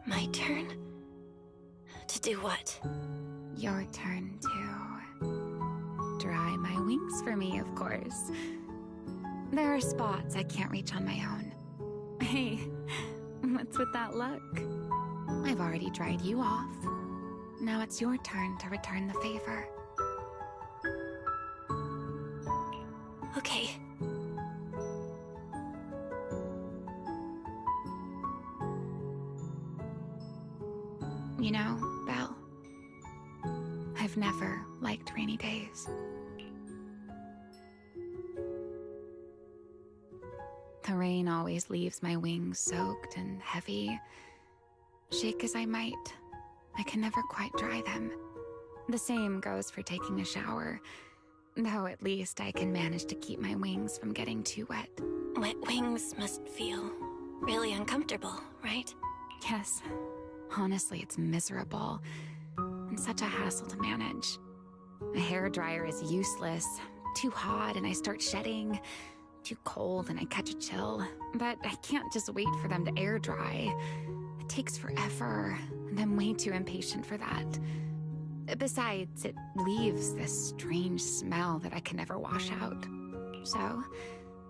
My turn? To do what? Your turn to dry my wings for me, of course. There are spots I can't reach on my own. Hey, what's with that look? I've already dried you off. Now it's your turn to return the favor. Okay. You know, Belle, I've never liked rainy days. The rain always leaves my wings soaked and heavy. Shake as I might, I can never quite dry them. The same goes for taking a shower, though at least I can manage to keep my wings from getting too wet. Wet wings must feel really uncomfortable, right? Yes. Honestly, it's miserable and such a hassle to manage. A hairdryer is useless, too hot and I start shedding, too cold and I catch a chill. But I can't just wait for them to air dry. It takes forever, and I'm way too impatient for that. Besides, it leaves this strange smell that I can never wash out. So,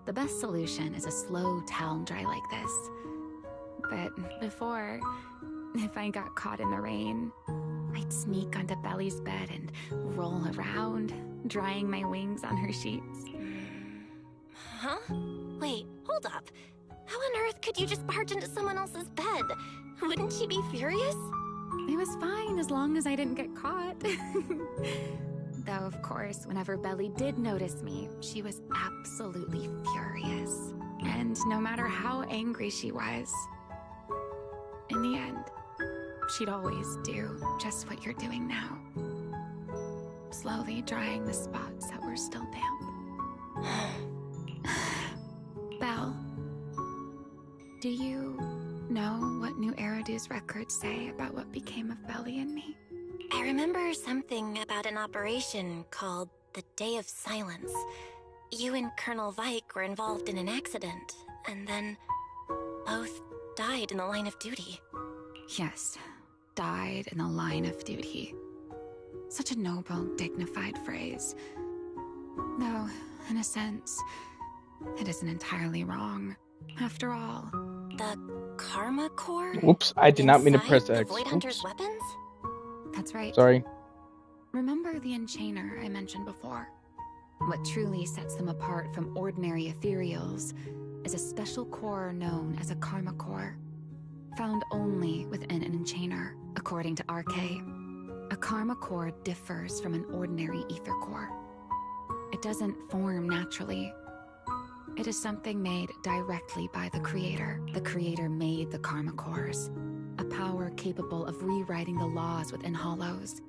the best solution is a slow towel dry like this. But before, if I got caught in the rain, I'd sneak onto Belly's bed and roll around, drying my wings on her sheets. Huh? Wait, hold up. How on earth could you just barge into someone else's bed? Wouldn't she be furious? It was fine as long as I didn't get caught. Though, of course, whenever Belly did notice me, she was absolutely furious. And no matter how angry she was, in the end, she'd always do just what you're doing now. Slowly drying the spots that were still damp. Belle, do you know what New Eridu's records say about what became of Belly and me? I remember something about an operation called the Day of Silence. You and Colonel Vike were involved in an accident, and then both died in the line of duty. Yes, died in the line of duty. Such a noble, dignified phrase. Though, in a sense, it isn't entirely wrong. After all, the Karma Core? Oops, I did not mean to press the X. Void Hunter's weapons? That's right. Sorry. Remember the Enchainer I mentioned before? What truly sets them apart from ordinary ethereals is a special core known as a Karma Core, found only within an Enchainer. According to RK, a Karma Core differs from an ordinary ether core. It doesn't form naturally. It is something made directly by the Creator. The Creator made the Karma Cores, a power capable of rewriting the laws within Hollows,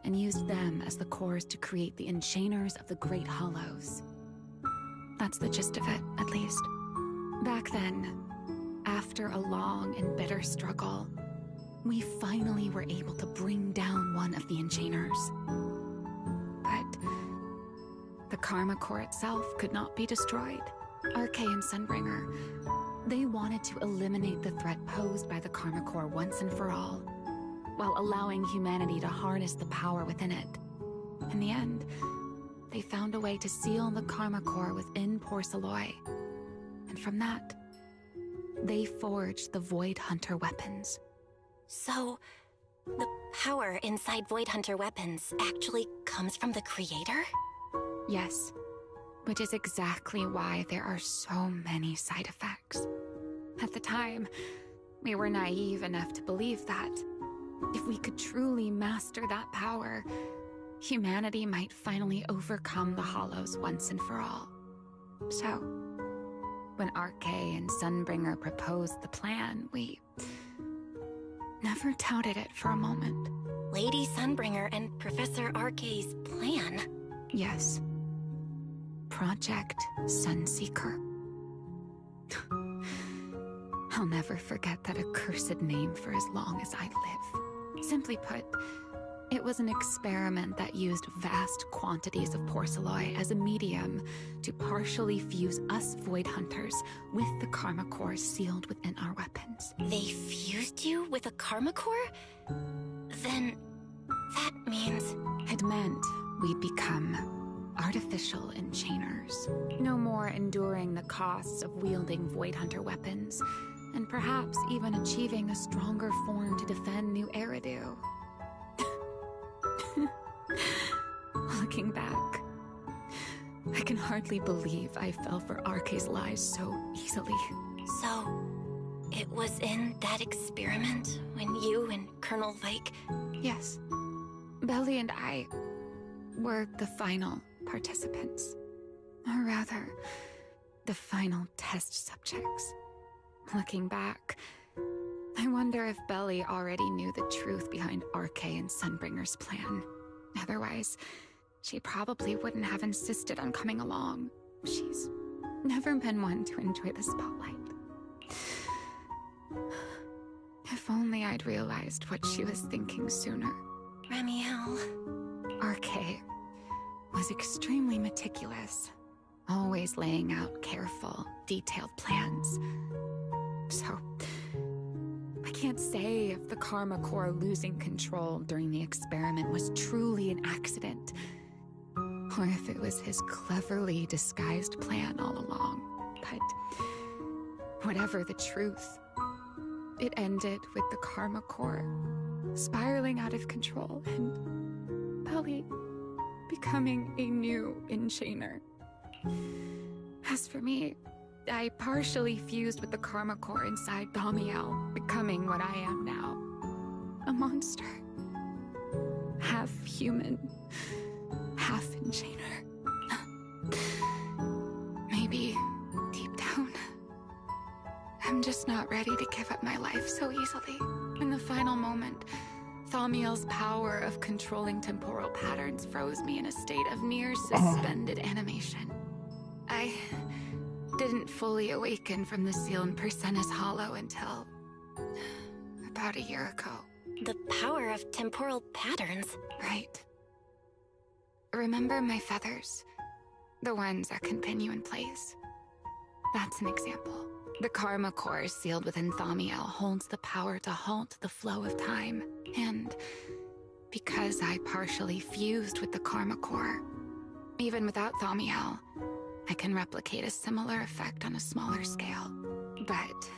and used them as the cores to create the Enchainers of the Great Hollows. That's the gist of it, at least. Back then, after a long and bitter struggle, we finally were able to bring down one of the Enchainers. But the Karma Core itself could not be destroyed. RK and Sunbringer, they wanted to eliminate the threat posed by the Karma Core once and for all, while allowing humanity to harness the power within it. In the end, they found a way to seal the Karma Core within Porceloy. And from that, they forged the Void Hunter weapons. So, the power inside Void Hunter weapons actually comes from the Creator? Yes, which is exactly why there are so many side effects. At the time, we were naive enough to believe that if we could truly master that power, humanity might finally overcome the Hollows once and for all. So, when RK and Sunbringer proposed the plan, we never doubted it for a moment. Lady Sunbringer and Professor RK's plan? Yes. Project Sunseeker. I'll never forget that accursed name for as long as I live. Simply put, it was an experiment that used vast quantities of Porceloy as a medium to partially fuse us Void Hunters with the Karma Core sealed within our weapons. They fused you with a Karma Core? Then that means... It meant we'd become artificial enchainers, no more enduring the costs of wielding Void Hunter weapons, and perhaps even achieving a stronger form to defend New Eridu. Looking back, I can hardly believe I fell for RK's lies so easily. So, it was in that experiment when you and Colonel Vike... Yes. Belly and I were the final participants. Or rather, the final test subjects. Looking back, I wonder if Belly already knew the truth behind RK and Sunbringer's plan. Otherwise, she probably wouldn't have insisted on coming along. She's never been one to enjoy the spotlight. If only I'd realized what she was thinking sooner. Ramiel... RK was extremely meticulous, always laying out careful, detailed plans. So, I can't say if the Karma Core losing control during the experiment was truly an accident, or if it was his cleverly disguised plan all along. But whatever the truth, it ended with the Karma Core spiraling out of control and Belly becoming a new enchainer. As for me, I partially fused with the Karma Core inside Thaumiel, becoming what I am now. A monster. Half human, half enchainer. Maybe, deep down, I'm just not ready to give up my life so easily. In the final moment, Thaumiel's power of controlling temporal patterns froze me in a state of near suspended animation. I didn't fully awaken from the seal in Persena's Hollow until about a year ago. The power of temporal patterns? Right. Remember my feathers? The ones that can pin you in place? That's an example. The Karma Core sealed within Thaumiel holds the power to halt the flow of time. And because I partially fused with the Karma Core, even without Thaumiel, I can replicate a similar effect on a smaller scale. But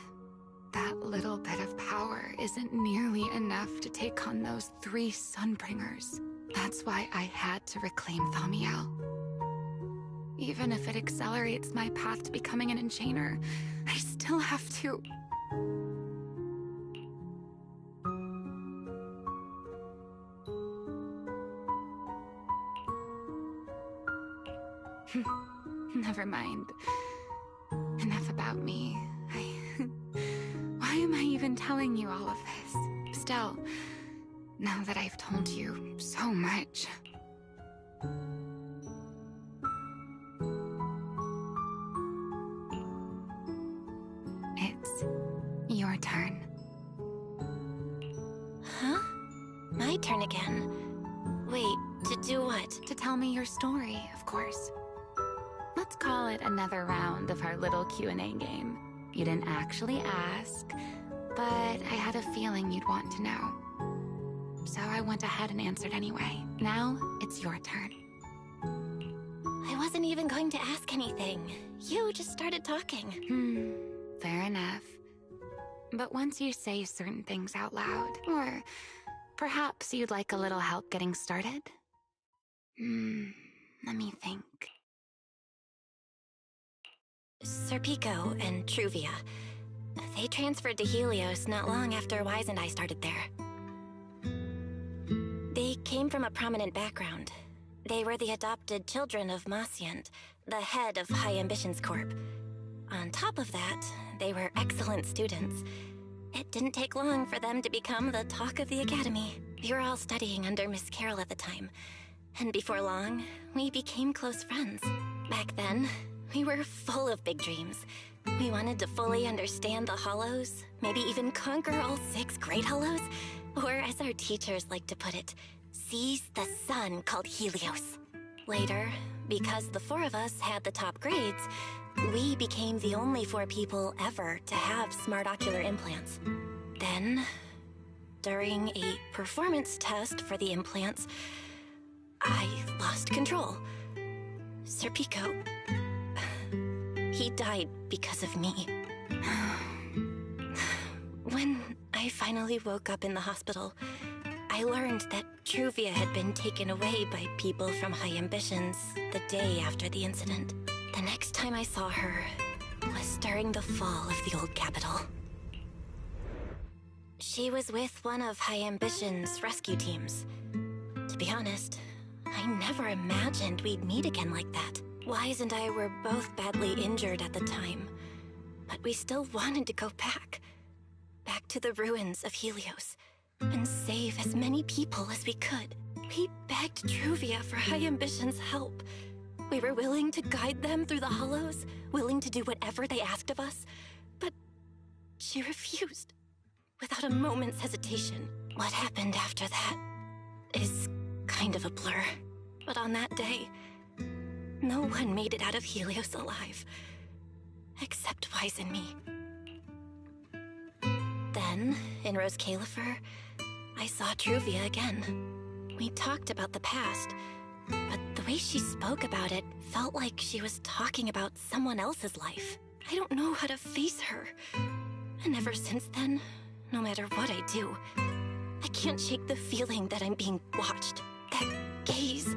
that little bit of power isn't nearly enough to take on those 3 Sunbringers. That's why I had to reclaim Thaumiel. Even if it accelerates my path to becoming an enchainer, I still have to... Never mind. Enough about me. Why am I even telling you all of this? Still, now that I've told you so much... It's your turn. Huh? My turn again? Wait, to do what? To tell me your story, of course. Let's call it another round of our little Q&A game. You didn't actually ask, but I had a feeling you'd want to know. So I went ahead and answered anyway. Now, it's your turn. I wasn't even going to ask anything. You just started talking. Fair enough. But once you say certain things out loud, or perhaps you'd like a little help getting started? Let me think. Serpico and Truvia. They transferred to Helios not long after Wise and I started there. They came from a prominent background. They were the adopted children of Masyant, the head of High Ambitions Corp. On top of that, they were excellent students. It didn't take long for them to become the talk of the academy. We were all studying under Miss Carroll at the time, and before long, we became close friends. Back then, we were full of big dreams. We wanted to fully understand the Hollows, maybe even conquer all 6 Great Hollows, or as our teachers like to put it, seize the sun called Helios. Later, because the 4 of us had the top grades, we became the only 4 people ever to have smart ocular implants. Then, during a performance test for the implants, I lost control. Serpico... he died because of me. When I finally woke up in the hospital, I learned that Truvia had been taken away by people from High Ambitions the day after the incident. The next time I saw her was during the fall of the old capital. She was with one of High Ambition's rescue teams. To be honest, I never imagined we'd meet again like that. Wise and I were both badly injured at the time, but we still wanted to go back to the ruins of Helios, and save as many people as we could. We begged Truvia for High Ambition's help. We were willing to guide them through the hollows, willing to do whatever they asked of us, but she refused, without a moment's hesitation. What happened after that is kind of a blur. But on that day, no one made it out of Helios alive, except Wise and me. Then, in Rose Califer, I saw Truvia again. We talked about the past, but the way she spoke about it felt like she was talking about someone else's life. I don't know how to face her. And ever since then, no matter what I do, I can't shake the feeling that I'm being watched. That gaze.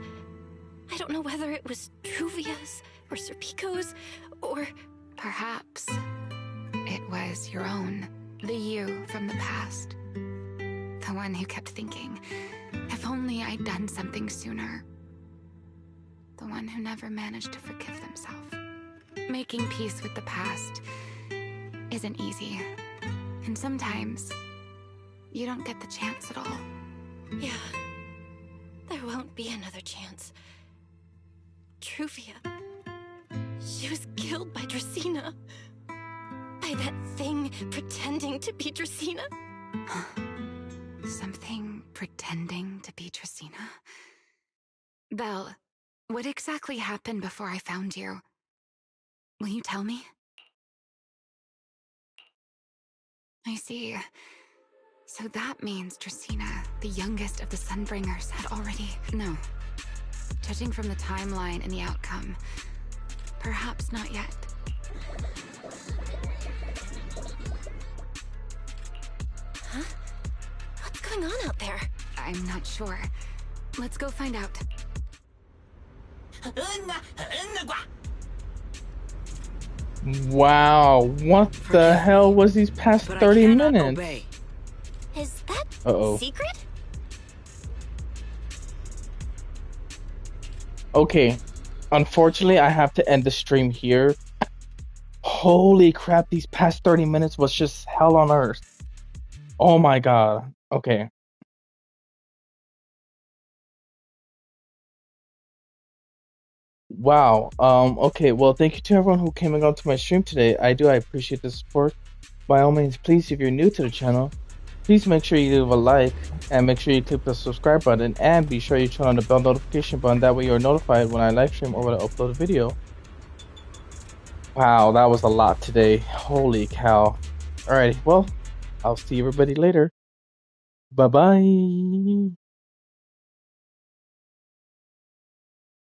I don't know whether it was Truvia's, or Serpico's, or... Perhaps it was your own. The you from the past. The one who kept thinking, if only I'd done something sooner. The one who never managed to forgive themselves. Making peace with the past isn't easy. And sometimes, you don't get the chance at all. Yeah. There won't be another chance. Truvia. She was killed by Dracena. By that thing pretending to be Dracena? Something pretending to be Dracena? Belle, what exactly happened before I found you? Will you tell me? I see. So that means Dracena, the youngest of the Sunbringers, had already... No. Judging from the timeline and the outcome, perhaps not yet. Huh? What's going on out there? I'm not sure. Let's go find out. Wow, what the hell was these past 30 minutes? Obey. Is that secret? Okay, unfortunately I have to end the stream here. Holy crap, these past 30 minutes was just hell on earth. Oh my god. Okay. Wow. Okay, well, thank you to everyone who came and got to my stream today. I appreciate the support. By all means, please, if you're new to the channel, please make sure you leave a like and make sure you click the subscribe button and be sure you turn on the bell notification button. That way you're notified when I live stream or when I upload a video. Wow, that was a lot today. Holy cow. Alrighty, well, I'll see everybody later. Bye-bye.